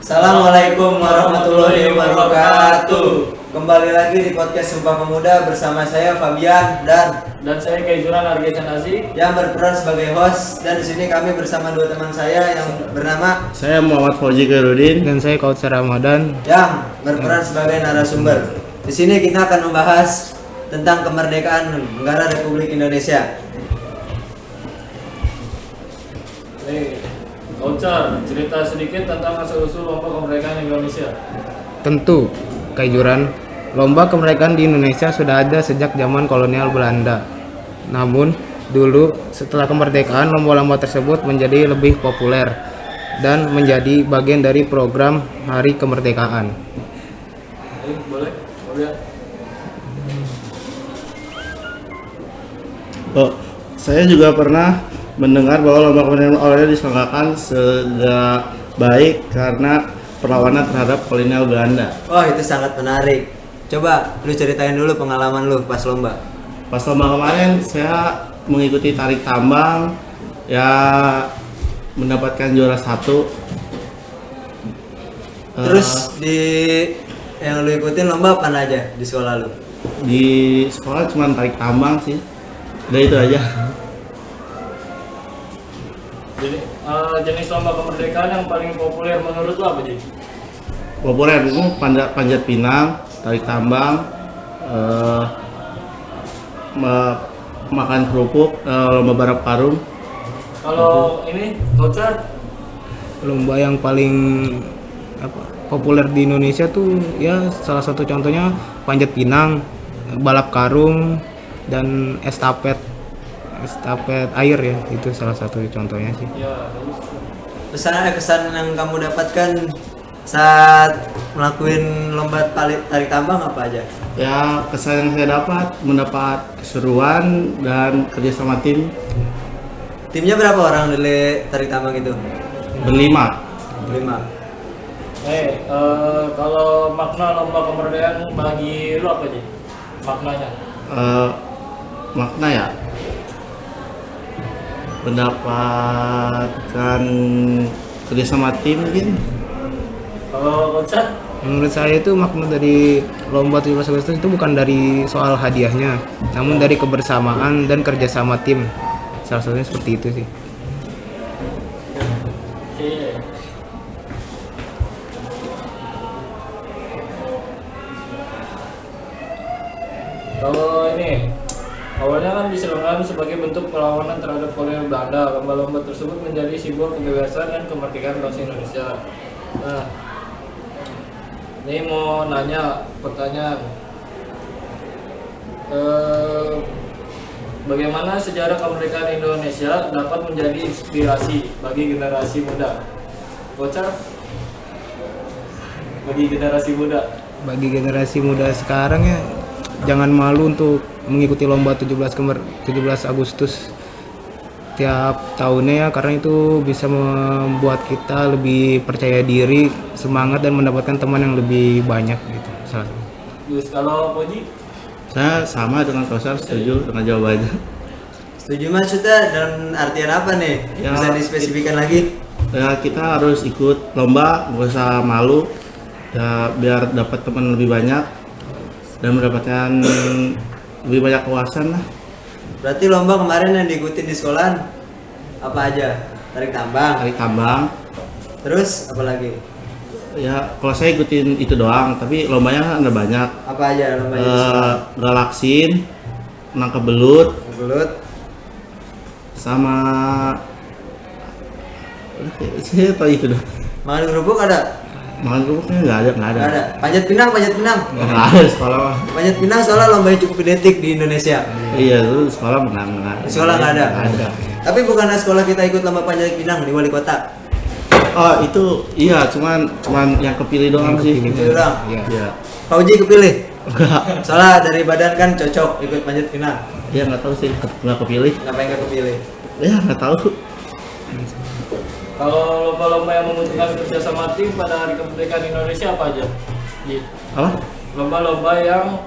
Assalamualaikum warahmatullahi wabarakatuh. Kembali lagi di podcast Sumpah Pemuda bersama saya Fabian dan saya Kaizuran Argesan Aziz yang berperan sebagai host. Dan di sini kami bersama dua teman saya yang bernama saya Muhammad Fauzi Khairuddin dan saya Kautsar Ramadan yang berperan sebagai narasumber. Di sini kita akan membahas tentang kemerdekaan negara Republik Indonesia. Kautsar, cerita sedikit tentang asal-usul lomba kemerdekaan Indonesia. Tentu, Kaijuran, lomba kemerdekaan di Indonesia sudah ada sejak zaman kolonial Belanda. Namun, dulu setelah kemerdekaan lomba-lomba tersebut menjadi lebih populer dan menjadi bagian dari program Hari Kemerdekaan. Boleh? Boleh. Saya juga pernah mendengar bahwa lomba kemerdekaan awalnya diselenggarakan sejak baik karena perlawanan terhadap kolonial Belanda. Oh, itu sangat menarik. Coba lu ceritain dulu pengalaman lu pas lomba. Pas lomba kemarin saya mengikuti tarik tambang, ya mendapatkan juara 1. Terus di yang lu ikutin lomba apa aja di sekolah lu? Di sekolah cuma tarik tambang sih, udah itu aja. Jadi jenis lomba kemerdekaan yang paling populer menurut lo apa sih? Populer itu panjat pinang, tarik tambang, makan kerupuk, lomba balap karung. Kalau ini Kautsar, Lomba yang paling populer di Indonesia tuh ya salah satu contohnya panjat pinang, balap karung, dan estafet air ya, itu salah satu contohnya sih. ya Kesan yang kamu dapatkan saat melakukan lomba tarik tambang apa aja? Ya, kesan yang saya mendapat keseruan dan kerjasama tim. Timnya berapa orang dari tarik tambang itu? Berlima. 5. kalau makna lomba kemerdekaan bagi lo apa sih? Maknanya? Makna ya, mendapatkan kerjasama tim mungkin. Kalau Kautsar? Menurut saya itu makna dari lomba 17 Agustus itu bukan dari soal hadiahnya, namun dari kebersamaan dan kerjasama tim. Salah satunya seperti itu sih. Iya. Kalau ini awalnya kan diselenggarakan sebagai bentuk perlawanan terhadap kolonial Belanda. Lomba-lomba tersebut menjadi simbol kebebasan dan kemerdekaan bangsa Indonesia. Nah, ini mau nanya pertanyaan. Bagaimana sejarah kemerdekaan Indonesia dapat menjadi inspirasi bagi generasi muda? Kautsar? Bagi generasi muda. Bagi generasi muda sekarang ya, jangan malu untuk mengikuti lomba 17 Agustus tiap tahunnya ya, karena itu bisa membuat kita lebih percaya diri, semangat, dan mendapatkan teman yang lebih banyak gitu. Salah satu. Terus kalau Koji? Saya sama dengan Kautsar, setuju dengan jawabannya. Setuju maksudnya dalam artian apa nih? Ya, Bisa dispesifikan lagi? Ya, kita harus ikut lomba, nggak usah malu, ya biar dapat teman lebih banyak dan mendapatkan lebih banyak wawasan lah. Berarti lomba kemarin yang diikutin di sekolah apa aja? Tarik tambang. Tarik tambang. Terus apa lagi? Ya, kalau saya ikutin itu doang, tapi lombanya ada banyak. Apa aja lombanya? Galaksin, nangkep belut, Belut. sama saya tahu itu doang. Makan kerupuk ada? Makan kerupuknya nggak ada. Nggak ada. Panjat pinang. Nggak ada di sekolah mah. Panjat pinang soalnya lombanya cukup identik di Indonesia. Iya, itu di sekolah menang. Di sekolah nggak ada. Nggak ada. Tapi bukannya sekolah kita ikut lomba panjat pinang di wali kota? Oh, itu iya, cuman yang kepilih doang sih. Itu doang. Iya. Fauzi kepilih. Enggak. Soalnya dari badan kan cocok ikut panjat pinang. Iya, nggak tahu sih, nggak kepilih. Kenapa nggak kepilih? Ya, nggak tahu. Kalau lomba-lomba yang membutuhkan kerjasama tim pada Hari Kemerdekaan Indonesia apa aja? Apa? Lomba-lomba yang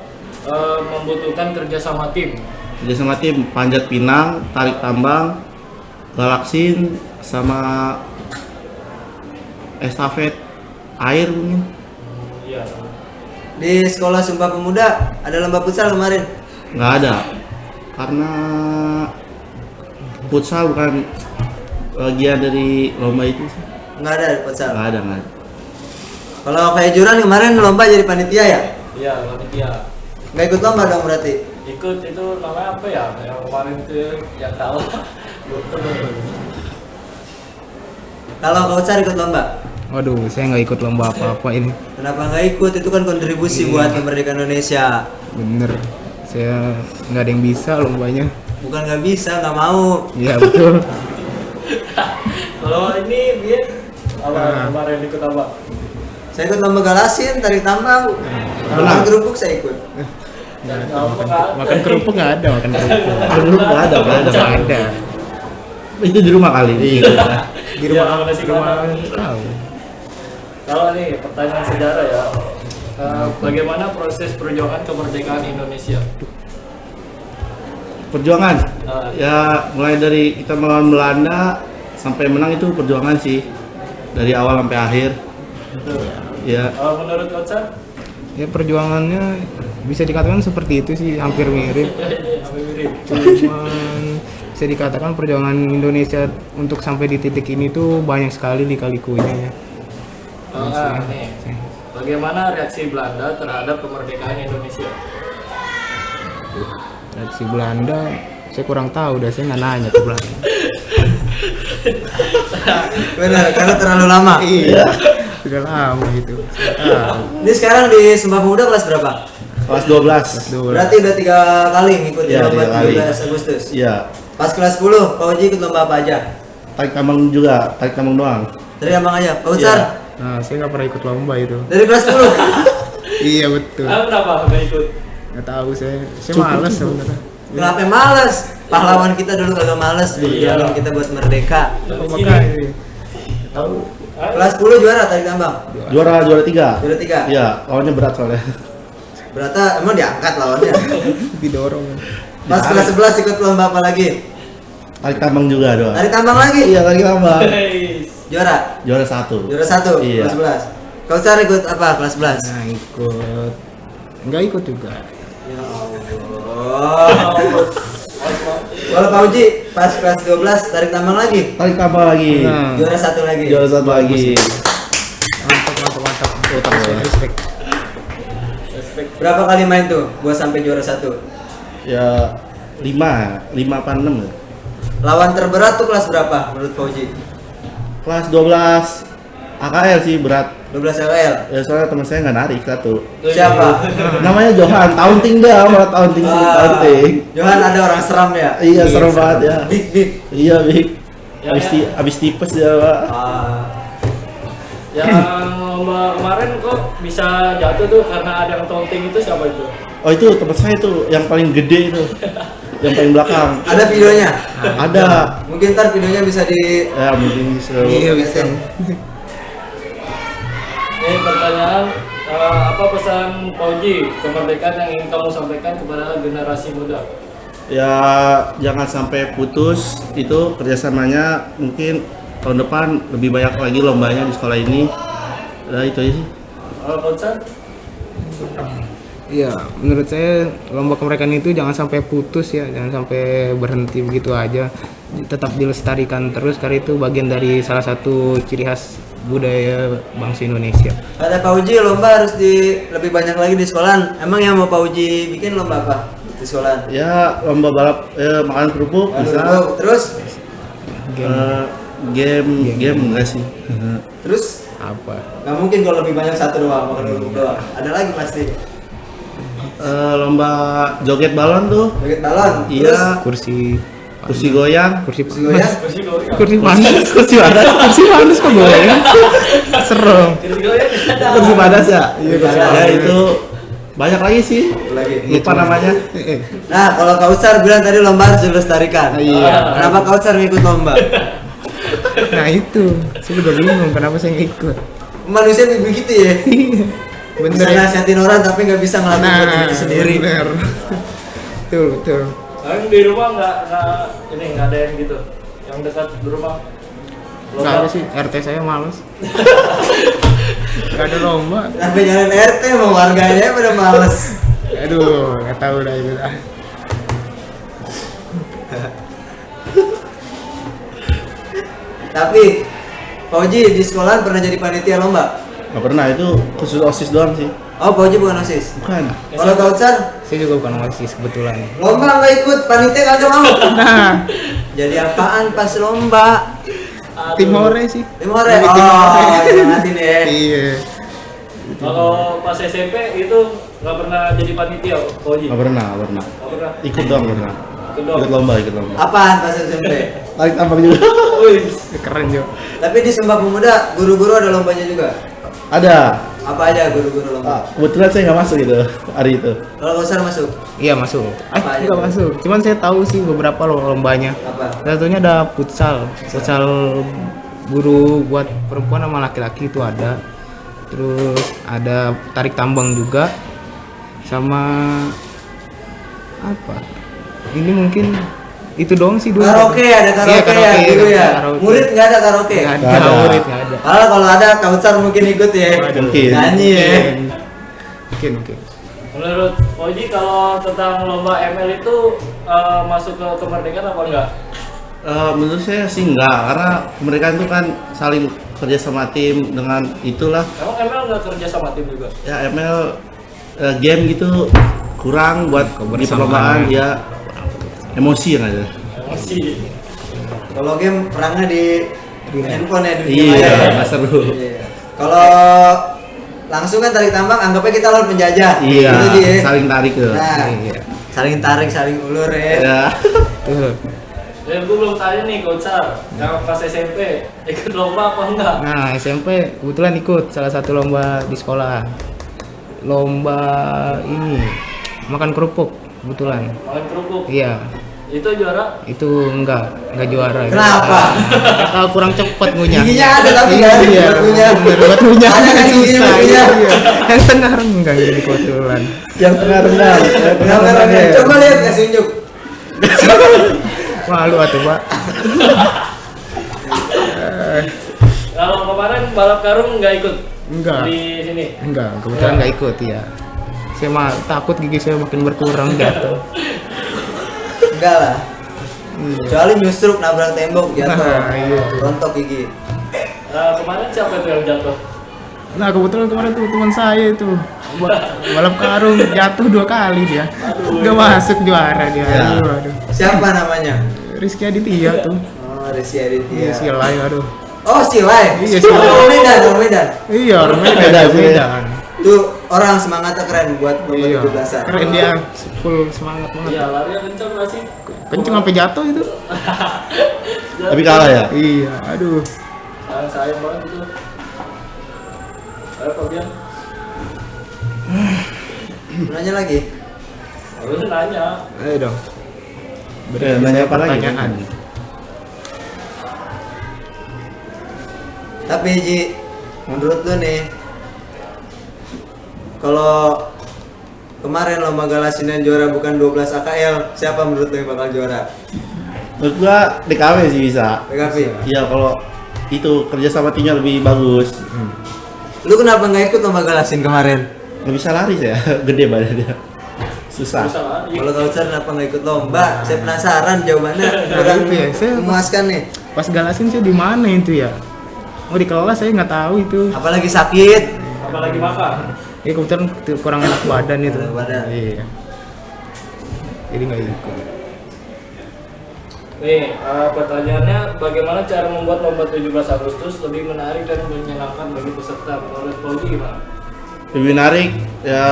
membutuhkan kerjasama tim. Kerjasama tim, panjat pinang, tarik tambang, galaksin, sama estafet. air mungkin. Iya. Di sekolah Sumpah Pemuda ada lomba futsal kemarin. Nggak ada, karena futsal bukan bagian dari lomba itu sih. Nggak ada futsal. Nggak ada. Kalau kayak Juran kemarin lomba jadi panitia ya? Iya, panitia. Nggak ikut lomba dong berarti? Ikut itu namanya apa ya? Yang kemarin itu yang tahu. Lupa. Kalau Kautsar ikut lomba? Waduh, saya nggak ikut lomba apa-apa ini. Kenapa nggak ikut? Itu kan kontribusi buat kemerdekaan Indonesia. Bener, saya nggak ada yang bisa lombanya. Bukan nggak bisa, nggak mau. Iya betul. Kalau ini dia apa kemarin ikut apa? Saya ikut lomba galasin, tarik tambang. Makan kerupuk saya ikut. Makan kerupuk nggak ada, makan kerupuk. Dulu nggak ada. Nggak ada. Itu di rumah kali. Di rumah, Iya, di rumah tahu. Kalau nih pertanyaan sejarah ya, bagaimana proses perjuangan kemerdekaan Indonesia? Perjuangan. Nah, Ya mulai dari kita melawan Belanda sampai menang itu perjuangan sih. Dari awal sampai akhir. Ya. Kalau menurut Kautsar? Ya perjuangannya bisa dikatakan seperti itu sih, hampir mirip. Hampir mirip. Cuman bisa dikatakan perjuangan Indonesia untuk sampai di titik ini tuh banyak sekali lika-likunya ya. Nih, bagaimana reaksi Belanda terhadap kemerdekaan Indonesia? Reaksi Belanda, saya kurang tahu, dah saya nggak nanya ke Belanda. Benar, karena terlalu lama. Iya, sudah lama itu. Saya tahu. Ini sekarang di Sumpah Pemuda kelas berapa? Kelas 12. Berarti udah 3 kali ngikutin Iya, lomba 3 kali. 17 Agustus. Iya. Pas kelas 10, Pak Uji ikut lomba apa aja? Tarik tambang juga, tarik tambang doang. Dari abang aja. Pak Utsar, Nah, saya nggak pernah ikut lomba itu. dari kelas 10. Iya betul. Kenapa nggak ikut? Nggak tahu saya malas sebenarnya. Kenapa males? Pahlawan kita dulu kagak males berjuangin kita buat merdeka. Makanya tahu. Kelas 10 juara tarik tambang. Juara 3. Juara 3. Iya, lawannya berat soalnya. Berarti emang diangkat lawannya. Didorong. Pas kelas 11 ikut lomba apa lagi? Tarik tambang juga doang. Tarik tambang lagi. Iya, tarik tambang. Juara. Juara 1. Juara 1 Iya. kelas 11. Kau Utsar ikut apa kelas 11? Nah ikut, nggak ikut juga. Ya Allah. Kalau Pak Uji pas kelas 12 tarik tambang lagi. Tarik tambang lagi. Nah, Juara 1 lagi. Juara 1 lagi. mantap. Respect. Berapa kali main tuh buat sampai juara 1? Ya 5 apa 6 ya? Lawan terberat tuh kelas berapa menurut Pak Uji? Kelas 12 AKL sih berat. 12 LL. Ya soalnya teman saya nggak narik satu. Siapa? Namanya Johan, taunting dah, malah taunting sih, taunting. Johan ada orang seram ya? Iya, serem banget ya. Big. Iya, Big. Ya, Abis tipes ya, Pak. Yang lomba kemarin kok bisa jatuh tuh karena ada yang taunting itu siapa itu? Oh, itu teman saya tuh yang paling gede itu. Yang paling belakang. Ada videonya? Ada. Mungkin ntar videonya bisa di Ya, mungkin bisa. Iya bisa. Ini pertanyaan, apa pesan Pak Uji kemerdekaan yang ingin kamu sampaikan kepada generasi muda? Ya, jangan sampai putus itu kerjasamanya. Mungkin tahun depan lebih banyak lagi lombanya di sekolah ini. Udah itu aja sih. Kalau Kautsar? Iya, menurut saya lomba kemerdekaan itu jangan sampai putus ya, jangan sampai berhenti begitu aja. Tetap dilestarikan terus karena itu bagian dari salah satu ciri khas budaya bangsa Indonesia. Kata Pak Uji lomba harus lebih banyak lagi di sekolahan. Emang yang mau Pak Uji bikin lomba apa di sekolahan? Ya, lomba balap makan kerupuk bisa. Terus Game enggak sih? terus Apa? nggak mungkin kalau lebih banyak satu doang makan kerupuk doang. Ada lagi pasti. Lomba joget balon tuh. Joget balon. Iya. Kursi goyang. Kursi Terus gue ya. kursi panas kursi panas kok goyang. Serem. Kursi panas ya. Iya, kursi Ya panas. itu banyak lagi sih. Lagi. Lupa namanya. Nah, kalau Kak Utsar bilang tadi lomba harus dilestarikan. Iya. Kenapa Kak Utsar ngikut lomba? Nah itu, saya juga bingung kenapa saya nggak ikut. Manusia begitu ya. Bener Bisa ya? nasihatin orang tapi nggak bisa ngelakuin buat diri sendiri. Bener. Betul. Yang di rumah nggak ada yang gitu, yang dekat di rumah. Nggak ada sih, RT saya males. Gak ada lomba. Sampai jalan RT mau warganya pada males. Aduh, nggak tahu dah itu dah. Tapi Pak Oji di sekolah pernah jadi panitia lomba? Nggak pernah, itu khusus OSIS doang sih. Oh, Pak Oji bukan OSIS. Bukan. Kalau Kak Utsar, Saya juga bukan OSIS kebetulan. lomba nggak ikut, panitia kagak mau. Nah, Jadi apaan pas lomba? tim hore sih. Tim hore. Lebih tim Oh, hore. semangatin ya. Iya. Kalau pas SMP itu nggak pernah jadi panitia, Oji? Nggak pernah, nggak pernah. Nggak pernah. Ikut doang pernah. Ikut doang. Ikut lomba, ikut lomba. Apaan pas SMP? Tarik tambang juga. Wih, Keren juga. Tapi di Sumpah Pemuda, guru-guru ada lombanya juga. Ada. Apa aja guru-guru lomba? Kebetulan saya nggak masuk gitu hari itu. Kalau Kak Utsar masuk, Iya masuk. Apa aja Enggak tuh? masuk. Cuman saya tahu sih beberapa lombanya. apa? Satunya ada futsal. Futsal guru buat perempuan sama laki-laki itu ada. Terus ada tarik tambang juga. Sama apa? Ini mungkin itu doang sih dulu. Karaoke, ada karaoke, Iya, ya dulu ada ya. karaoke. Murid nggak ada karaoke. Nggak Nggak ada. ada. Murid nggak ada. Kalau ada Kak Utsar mungkin ikut ya. Mungkin. Nyanyi ya. Mungkin. menurut Oji kalau tentang lomba ML itu masuk ke kemerdekaan apa enggak? Menurut saya sih enggak, karena kemerdekaan itu kan saling kerja sama tim dengan itulah. Emang ML nggak kerja sama tim juga? Ya ML game gitu kurang buat di Kebersamaan, perlombaan ya. ya, emosi yang ada. Emosi. Kalau game perangnya di handphone ya, di Iya, layar ya. nggak seru. Iya. Kalau langsung kan tarik tambang, anggapnya kita lawan penjajah. Iya, Gitu, Ji, ya. saling tarik tuh. Nah, Iya. saling tarik, saling ulur ya. Ya. Tuh. Dan gue belum tanya nih Coach Sar, yang pas SMP ikut lomba apa enggak? Nah, SMP kebetulan ikut salah satu lomba di sekolah. Lomba ini makan kerupuk kebetulan. Makan kerupuk. Iya, Itu juara? itu enggak juara. Kenapa? Nggak tahu kurang cepet ngunyah. Giginya ada tapi nggak ada Iya, buat ngunyah. bener, buat ngunyah. Ada kan giginya Susah, buat iya. ngunyah? Yang tengah enggak jadi kebetulan. Yang tengah rendah. Benar-benar. Coba lihat kasih unjuk. Malu atuh, Pak. Kalau kemarin balap karung nggak ikut? Enggak. Di sini? Enggak, kebetulan enggak ikut ya. Saya mah takut gigi saya makin berkurang jatuh. Enggak lah. Kecuali nyusruk nabrak tembok jatuh. Nah, iya. Rontok gigi. Kemarin siapa tuh yang jatuh? Nah, kebetulan kemarin tuh teman saya itu balap karung jatuh 2 kali dia. Enggak masuk juara dia. Ya. Aduh. Siapa namanya? Rizky Aditya tuh. Oh, Rizky Aditya. Iya, Silai aduh. Oh, Silai. Iya, Silai. Silai. Orang Medan, orang Medan. Iya, orang Medan, Medan. Silai. Medan. Tuh orang semangatnya keren buat Iya. 17-an. Keren dia, full semangat banget. Iya, larinya kencang nggak sih? Kenceng sampai jatuh itu. Tapi kalah ya. Iya, aduh. Sayang banget itu. Ayo Fabian, Nanya lagi. lu nanya. Ayo dong. Nanya apa lagi? Pertanyaan. Tapi Ji, menurut lu nih, kalau kemarin lomba Galasin yang juara bukan 12 AKL, siapa menurut lu yang bakal juara? Menurut gua DKW sih bisa. PKP. Iya, kalau itu kerja sama timnya lebih bagus. Lu kenapa nggak ikut lomba Galasin kemarin? Nggak bisa lari saya, gede badannya. Susah. Bisa lari. Kalau kau kenapa nggak ikut lomba? Saya penasaran jawabannya. Kurang itu ya, saya- memuaskan nih. Pas Galasin saya di mana itu ya? Oh, di kelas saya nggak tahu itu. Apalagi sakit. Apalagi makan. Ya kebetulan kurang enak badan itu. Enak badan. Iya. Jadi nggak ikut. Nih, pertanyaannya bagaimana cara membuat lomba 17 Agustus lebih menarik dan menyenangkan bagi peserta? Menurut Pauli gimana? Lebih menarik ya,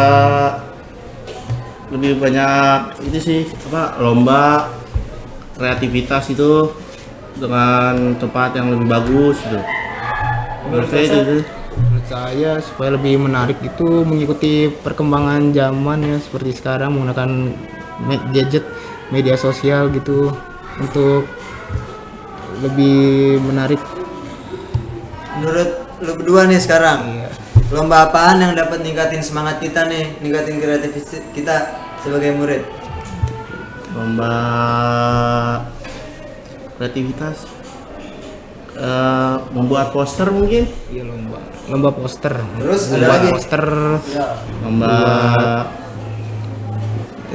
lebih banyak itu sih apa, lomba kreativitas itu dengan tempat yang lebih bagus gitu. Menurut saya itu. Menurut saya supaya lebih menarik itu mengikuti perkembangan zaman ya, seperti sekarang menggunakan gadget, media sosial gitu untuk lebih menarik. Menurut lu berdua nih sekarang, Iya. lomba apaan yang dapat ningkatin semangat kita nih, ningkatin kreativitas kita sebagai murid? Lomba kreativitas membuat poster mungkin, Iya, lomba poster. Terus ada Lomba lagi? poster Ya. lomba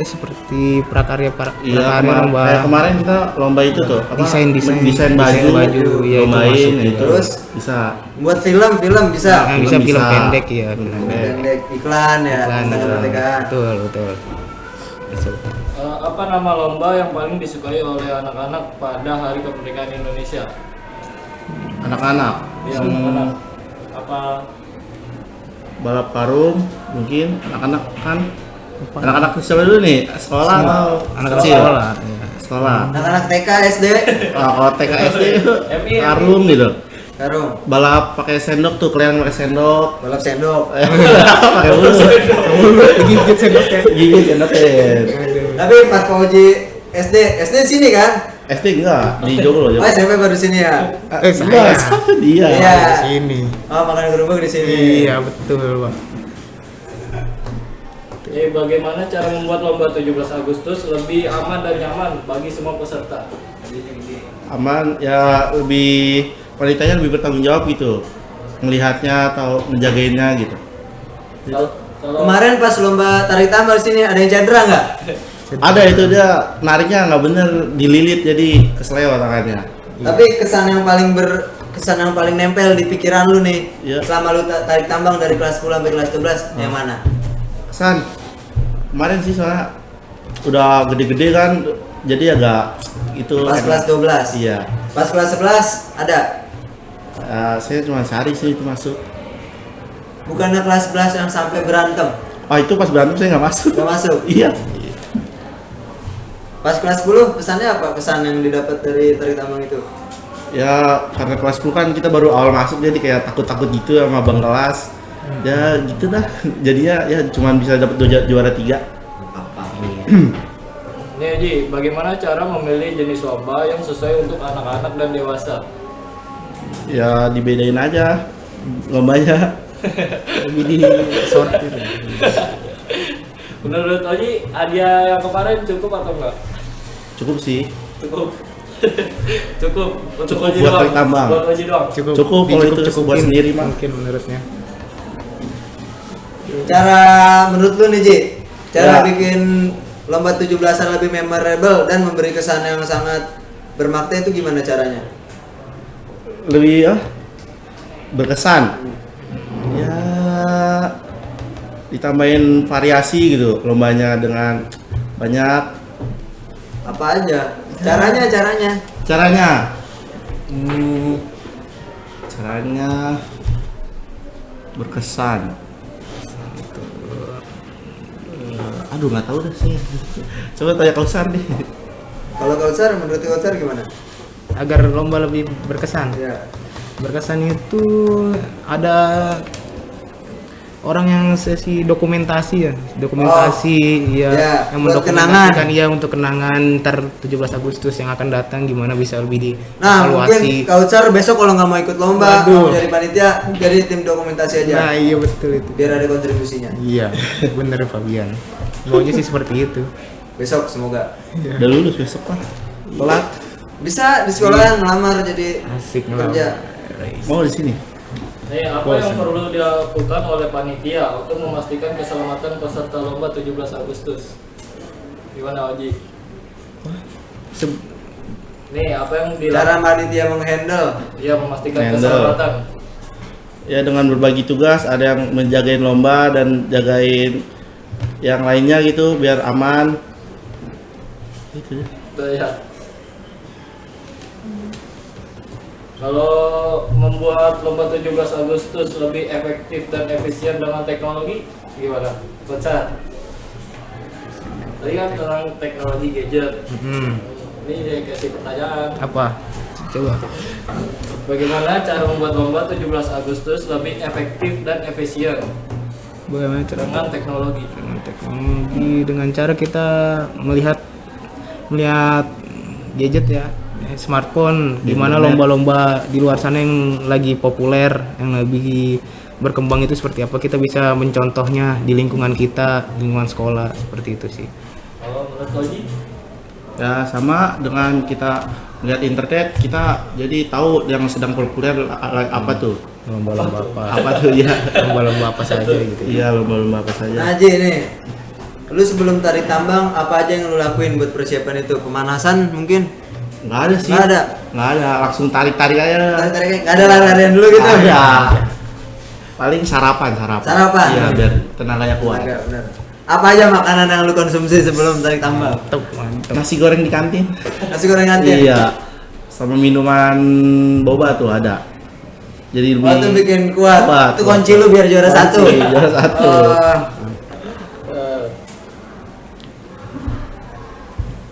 seperti prakarya iya lomba kayak kemarin kita lomba itu tuh apa, Desain baju, iya, itu lombain masuk. itu Terus? bisa. Buat film bisa. Nah, bisa Film film bisa. pendek ya, film pendek. Pendek iklan ya, Iklan, tentang ya. kemerdekaan. Betul. Masuk. Apa nama lomba yang paling disukai oleh anak-anak pada Hari Kemerdekaan Indonesia? Anak-anak Ya, anak-anak. Apa? balap karung mungkin, anak-anak kan, anak-anak siapa dulu nih, sekolah atau Anak kecil? sekolah. Ya. Sekolah. Anak-anak TK, SD, Kalau TK SD itu MI. karung gitu, karung, balap pakai sendok tuh, kalian pakai sendok. balap sendok. Pakai bulu, Gigit sendoknya. gigit sendoknya. Tapi pas Pak Uji SD di sini kan? SD enggak, di Joglo. Oh, SMP baru sini ya. Enggak, dia. Iya. Sini. Oh, makan gerobak di sini. Iya, betul, Pak. Jadi bagaimana cara membuat lomba 17 Agustus lebih aman dan nyaman bagi semua peserta? Aman ya, lebih wanitanya lebih bertanggung jawab gitu, melihatnya atau menjagainnya gitu. Kalau Kemarin pas lomba tarik tambang di sini ada yang cedera nggak? Ada itu, dia nariknya nggak bener, dililit jadi kesleo tangannya. Tapi kesan yang paling nempel di pikiran lu nih, Iya. selama lu tarik tambang dari kelas 10 sampai kelas 12 yang mana? Kesan kemarin sih soalnya udah gede-gede kan, jadi agak itu Pas enak. kelas 12. Iya. Pas kelas 11 ada. Saya cuma sehari sih itu masuk. Bukannya kelas 11 yang sampai berantem? Oh itu pas berantem saya nggak masuk. Nggak masuk. Iya. Pas kelas 10 pesannya apa? Kesan yang didapat dari tarik tambang itu? Ya karena kelas 10 kan kita baru awal masuk, jadi kayak takut-takut gitu sama bang kelas. Ya gitu dah. Jadinya ya cuma bisa dapat juara 3. Apa? Nih Ji, bagaimana cara memilih jenis lomba yang sesuai untuk anak-anak dan dewasa? Ya dibedain aja lombanya. Lebih di sortir. Menurut Oji, hadiah yang kemarin cukup atau enggak? Cukup sih. Cukup. Cukup untuk Cukup Oji buat doang. tarik tambang. Buat Oji doang. Cukup kalau itu buat sendiri mah. Mungkin menurutnya. Cara menurut lu nih Ji, cara Ya. bikin lomba 17-an lebih memorable dan memberi kesan yang sangat bermakna itu gimana caranya? Lebih berkesan. Ya ditambahin variasi gitu lombanya dengan banyak. Apa aja? Caranya. Caranya berkesan. Aduh nggak tahu dah saya. Coba tanya Kausar deh. Kalau Kausar, menurut Kausar gimana? Agar lomba lebih berkesan. Ya. Berkesan itu ada orang yang sesi dokumentasi ya, ya, yang buat mendokumentasikan ya untuk kenangan ntar 17 Agustus yang akan datang, gimana bisa lebih Nah, mungkin dievaluasi. Kausar besok kalau nggak mau ikut lomba, Waduh. mau jadi panitia, jadi tim dokumentasi aja. Nah, iya betul itu. Biar ada kontribusinya. Iya, bener Fabian. Maunya sih seperti itu. Besok semoga. Udah lulus besok pak. Telat. Bisa di sekolah ngelamar jadi Asik kerja. Mau di sini. Nih, apa yang perlu dilakukan oleh panitia untuk memastikan keselamatan peserta lomba 17 Agustus? Gimana Oji? Nih, apa yang Cara dilakukan? panitia menghandle. Ya, memastikan Handle. keselamatan. Ya dengan berbagi tugas, ada yang menjagain lomba dan jagain yang lainnya gitu biar aman. Gitu ya. Tuh, ya. Kalau membuat lomba 17 Agustus lebih efektif dan efisien dengan teknologi, gimana? Baca. Tadi kan tentang teknologi gadget. Ini saya kasih pertanyaan. Apa? Coba. Bagaimana cara membuat lomba 17 Agustus lebih efektif dan efisien Bagaimana cara dengan teknologi? dengan teknologi, dengan cara kita melihat gadget ya, smartphone, di mana internet. lomba-lomba di luar sana yang lagi populer, yang lebih berkembang itu seperti apa, kita bisa mencontohnya di lingkungan kita, lingkungan sekolah, seperti itu sih. Kalau menurut Oji, Ya sama dengan kita lihat internet, kita jadi tahu yang sedang populer apa tuh. Lomba-lomba apa? Apa tuh ya? Lomba-lomba apa saja gitu. Iya, lomba-lomba apa saja. Nah Ji nih, lu sebelum tarik tambang apa aja yang lu lakuin buat persiapan itu? Pemanasan mungkin? Nggak ada sih. Nggak ada? Nggak ada, langsung tarik-tarik aja. Tarik-tarik, nggak ada lari-larian dulu gitu? Ada. Paling sarapan. Sarapan? Iya, biar tenaganya kuat. Agak bener. Apa aja makanan yang lu konsumsi sebelum tarik tambang? Mantap. Nasi goreng di kantin. Nasi goreng kantin? Iya. Sama minuman boba tuh ada. Jadi lebih Oh tuh bikin kuat. kuat, Itu kuat. kunci lu biar juara Kunci, satu. juara satu. Oh,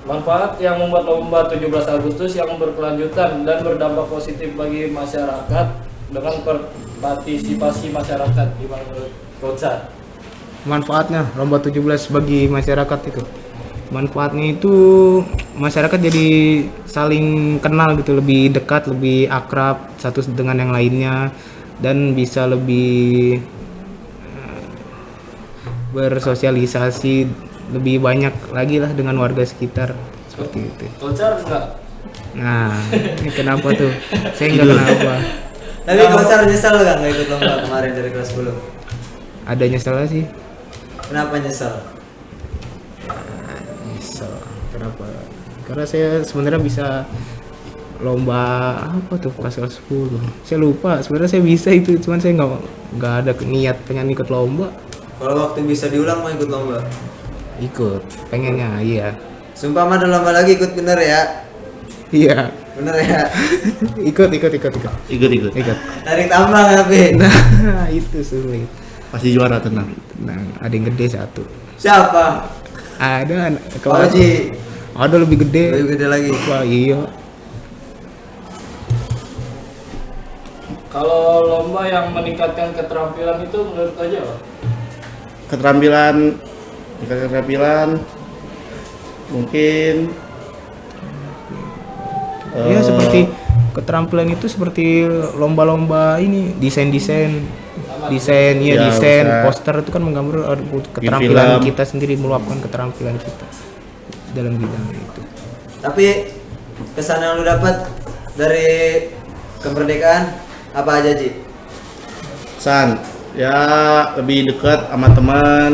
Manfaat yang membuat lomba 17 Agustus yang berkelanjutan dan berdampak positif bagi masyarakat dengan partisipasi masyarakat, gimana menurut Coach? Manfaatnya lomba 17 bagi masyarakat itu. Manfaatnya itu masyarakat jadi saling kenal gitu, lebih dekat, lebih akrab satu dengan yang lainnya dan bisa lebih bersosialisasi lebih banyak lagi lah dengan warga sekitar seperti itu. Coach enggak? Nah, ini kenapa tuh? Saya nggak kenapa. tapi Kosar nyesel nggak ikut lomba kemarin dari kelas 10? Ada nyeselnya sih. Kenapa nyesel? Nyesel. Kenapa? Karena saya sebenarnya bisa lomba apa tuh pas kelas 10. Saya lupa. Sebenarnya saya bisa itu, cuman saya nggak ada niat pengen ikut lomba. Kalau waktu bisa diulang mau ikut lomba? Ikut, pengennya, iya. Sumpah mah ada lomba lagi ikut bener ya? Iya. Bener ya? Ikut. Ikut. Tarik tambang tapi. Nah, itu sulit. Pasti juara tenang. Nah, ada yang gede satu. Siapa? Ada Oh Ji. Ada lebih gede. Lebih gede lagi. Wah, iya. Kalau lomba yang meningkatkan keterampilan itu menurut aja apa? Keterampilan mungkin Ya seperti keterampilan itu seperti lomba-lomba ini desain Ya, desain bisa. poster itu kan menggambar keterampilan film. kita sendiri, meluapkan keterampilan kita dalam bidang itu. Tapi kesan yang lu dapat dari kemerdekaan apa aja Ji? San, ya lebih dekat sama teman,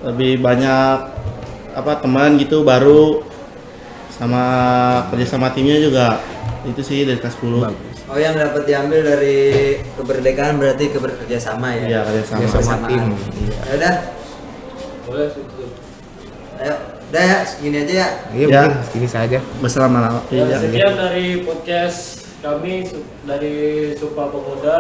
lebih banyak teman gitu baru, sama kerja sama timnya juga. Itu sih dari kelas 10. Bagus. Oh yang dapat diambil dari kemerdekaan berarti kerja sama ya? Iya, kerja sama. Kerjasama tim. Iya. Ya udah, Boleh situ. ayo, udah ya segini aja ya. Iya, Ya. mungkin segini saja. Bersama Ya, sekian dari podcast kami dari Sumpah Pemuda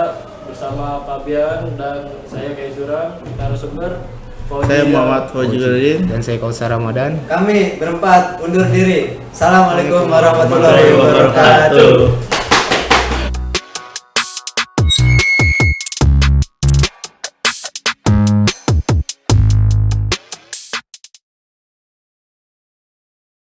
bersama Fabian dan saya Kaizuran, narasumber. Saya Muhammad Fauzi Dan saya Kausar Ramadan. Kami berempat undur diri. Assalamualaikum warahmatullahi wabarakatuh.